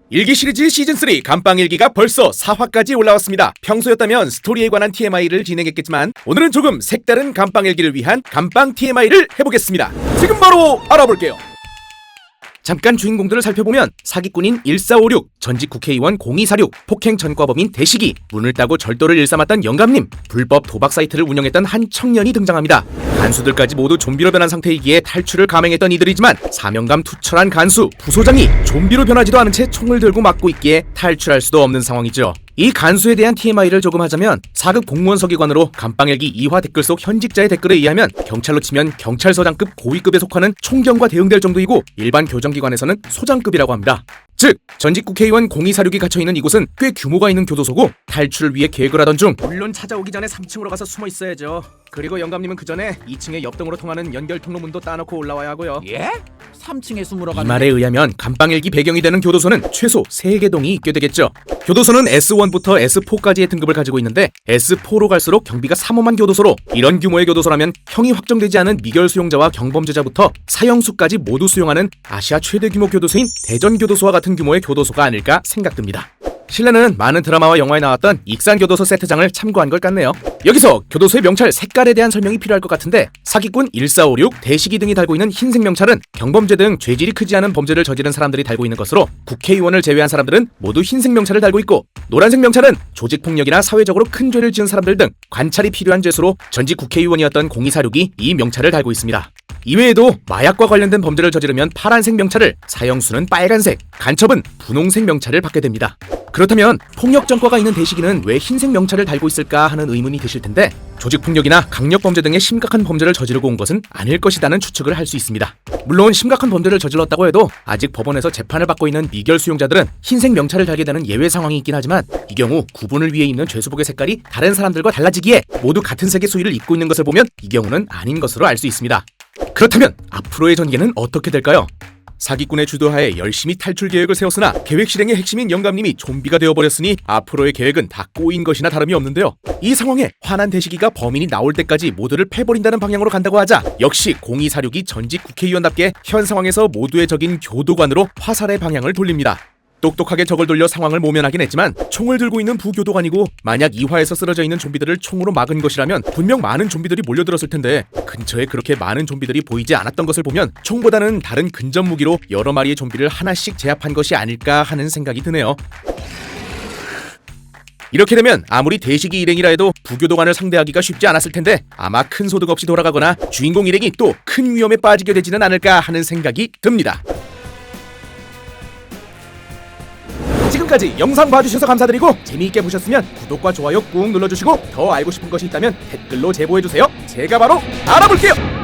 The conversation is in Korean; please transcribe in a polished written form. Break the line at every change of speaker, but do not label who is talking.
일기 시리즈 시즌3 감방일기가 벌써 4화까지 올라왔습니다. 평소였다면 스토리에 관한 TMI를 진행했겠지만 오늘은 조금 색다른 감방일기를 위한 감방 TMI를 해보겠습니다. 지금 바로 알아볼게요. 잠깐 주인공들을 살펴보면 사기꾼인 1456, 전직 국회의원 0246, 폭행 전과범인 대식이, 문을 따고 절도를 일삼았던 영감님, 불법 도박 사이트를 운영했던 한 청년이 등장합니다. 간수들까지 모두 좀비로 변한 상태이기에 탈출을 감행했던 이들이지만 사명감 투철한 간수, 부소장이 좀비로 변하지도 않은 채 총을 들고 막고 있기에 탈출할 수도 없는 상황이죠. 이 간수에 대한 TMI를 조금 하자면 4급 공무원 서기관으로 감방일기 2화 댓글 속 현직자의 댓글에 의하면 경찰로 치면 경찰서장급 고위급에 속하는 총경과 대응될 정도이고 일반 교정기관에서는 소장급이라고 합니다. 즉 전직 국회의원 0246이 갇혀있는 이곳은 꽤 규모가 있는 교도소고 탈출을 위해 계획을 하던 중 물론 찾아오기 전에 3층으로 가서 숨어 있어야죠. 그리고 영감님은 그 전에 2층에 옆동으로 통하는 연결 통로문도 따놓고 올라와야 하고요.
예? 3층에 숨으러 가는...
이 말에 의하면 감방일기 배경이 되는 교도소는 최소 3개 동이 있게 되겠죠. 교도소는 S1부터 S4까지의 등급을 가지고 있는데 S4로 갈수록 경비가 삼엄한 교도소로 이런 규모의 교도소라면 형이 확정되지 않은 미결 수용자와 경범죄자부터 사형수까지 모두 수용하는 아시아 최대 규모 교도소인 대전교도소와 같은 규모의 교도소가 아닐까 생각됩니다. 실내는 많은 드라마와 영화에 나왔던 익산교도소 세트장을 참고한 것 같네요. 여기서 교도소의 명찰 색깔에 대한 설명이 필요할 것 같은데 사기꾼 1456, 대식이 등이 달고 있는 흰색 명찰은 경범죄 등 죄질이 크지 않은 범죄를 저지른 사람들이 달고 있는 것으로 국회의원을 제외한 사람들은 모두 흰색 명찰을 달고 있고 노란색 명찰은 조직폭력이나 사회적으로 큰 죄를 지은 사람들 등 관찰이 필요한 죄수로 전직 국회의원이었던 0246이 이 명찰을 달고 있습니다. 이외에도 마약과 관련된 범죄를 저지르면 파란색 명찰을, 사형수는 빨간색, 간첩은 분홍색 명찰을 받게 됩니다. 그렇다면 폭력 전과가 있는 대식이는 왜 흰색 명찰을 달고 있을까 하는 의문이 드실 텐데 조직폭력이나 강력범죄 등의 심각한 범죄를 저지르고 온 것은 아닐 것이라는 추측을 할 수 있습니다. 물론 심각한 범죄를 저질렀다고 해도 아직 법원에서 재판을 받고 있는 미결 수용자들은 흰색 명찰을 달게 되는 예외 상황이 있긴 하지만 이 경우 구분을 위해 입는 죄수복의 색깔이 다른 사람들과 달라지기에 모두 같은 색의 수의를 입고 있는 것을 보면 이 경우는 아닌 것으로 알 수 있습니다. 그렇다면 앞으로의 전개는 어떻게 될까요? 사기꾼의 주도하에 열심히 탈출 계획을 세웠으나 계획 실행의 핵심인 영감님이 좀비가 되어버렸으니 앞으로의 계획은 다 꼬인 것이나 다름이 없는데요. 이 상황에 화난 대식이가 범인이 나올 때까지 모두를 패버린다는 방향으로 간다고 하자 역시 0246이 전직 국회의원답게 현 상황에서 모두의 적인 교도관으로 화살의 방향을 돌립니다. 똑똑하게 적을 돌려 상황을 모면하긴 했지만 총을 들고 있는 부교도관이고 만약 2화에서 쓰러져 있는 좀비들을 총으로 막은 것이라면 분명 많은 좀비들이 몰려들었을 텐데 근처에 그렇게 많은 좀비들이 보이지 않았던 것을 보면 총보다는 다른 근접 무기로 여러 마리의 좀비를 하나씩 제압한 것이 아닐까 하는 생각이 드네요. 이렇게 되면 아무리 대식이 일행이라 해도 부교도관을 상대하기가 쉽지 않았을 텐데 아마 큰 소득 없이 돌아가거나 주인공 일행이 또 큰 위험에 빠지게 되지는 않을까 하는 생각이 듭니다. 지금까지 영상 봐주셔서 감사드리고 재미있게 보셨으면 구독과 좋아요 꾹 눌러주시고 더 알고 싶은 것이 있다면 댓글로 제보해주세요. 제가 바로 알아볼게요.